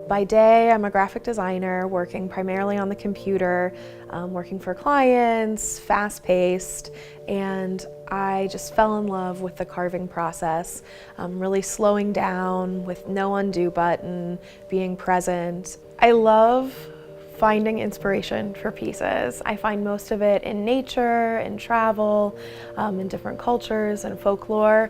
By day, I'm a graphic designer working primarily on the computer, working for clients, fast-paced, and I just fell in love with the carving process, really slowing down with no undo button, being present. I love finding inspiration for pieces. I find most of it in nature, in travel, in different cultures and folklore.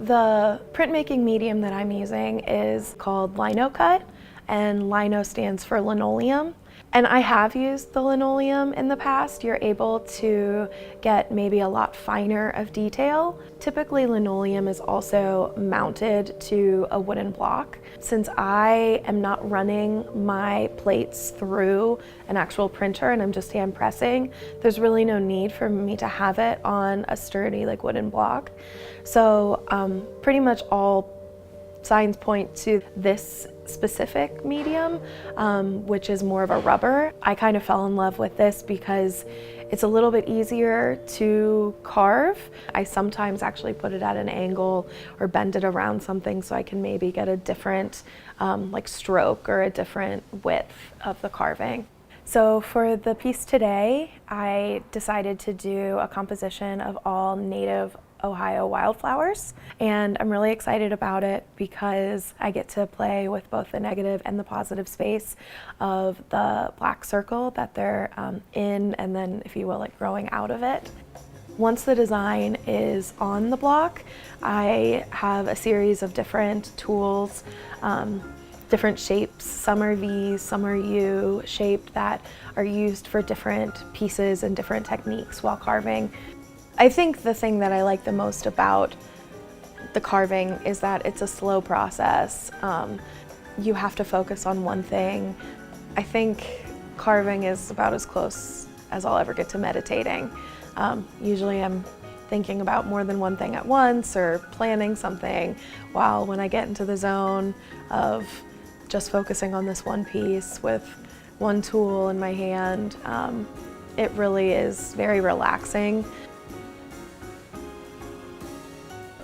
The printmaking medium that I'm using is called Linocut, and lino stands for linoleum. And I have used the linoleum in the past. You're able to get maybe a lot finer of detail. Typically, linoleum is also mounted to a wooden block. Since I am not running my plates through an actual printer and I'm just hand pressing, there's really no need for me to have it on a sturdy wooden block. So pretty much all signs point to this specific medium, which is more of a rubber. I kind of fell in love with this because it's a little bit easier to carve. I sometimes actually put it at an angle or bend it around something so I can maybe get a different stroke or a different width of the carving. So for the piece today, I decided to do a composition of all native Ohio wildflowers, and I'm really excited about it because I get to play with both the negative and the positive space of the black circle that they're in, and then, if you will, growing out of it. Once the design is on the block, I have a series of different tools, different shapes. Some are V's, some are U shaped, that are used for different pieces and different techniques while carving. I think the thing that I like the most about the carving is that it's a slow process. You have to focus on one thing. I think carving is about as close as I'll ever get to meditating. Usually I'm thinking about more than one thing at once or planning something, while when I get into the zone of just focusing on this one piece with one tool in my hand, it really is very relaxing.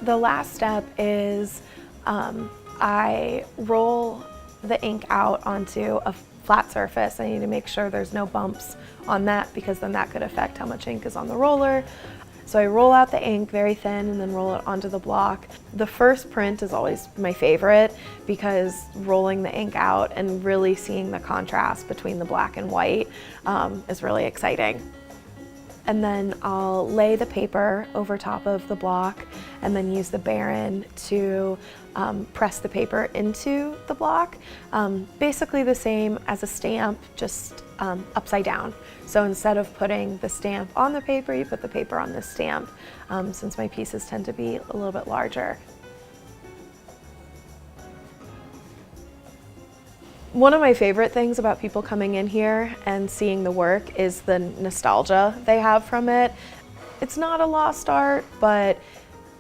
The last step is I roll the ink out onto a flat surface. I need to make sure there's no bumps on that, because then that could affect how much ink is on the roller. So I roll out the ink very thin and then roll it onto the block. The first print is always my favorite because rolling the ink out and really seeing the contrast between the black and white is really exciting. And then I'll lay the paper over top of the block and then use the baren to press the paper into the block. Basically the same as a stamp, just upside down. So instead of putting the stamp on the paper, you put the paper on the stamp, since my pieces tend to be a little bit larger. One of my favorite things about people coming in here and seeing the work is the nostalgia they have from it. It's not a lost art, but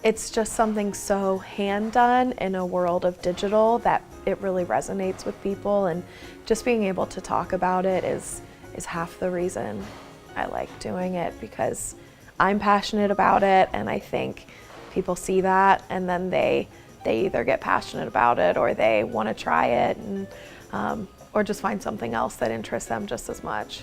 it's just something so hand done in a world of digital that it really resonates with people, and just being able to talk about it is half the reason I like doing it, because I'm passionate about it, and I think people see that and then they either get passionate about it or they want to try it, and or just find something else that interests them just as much.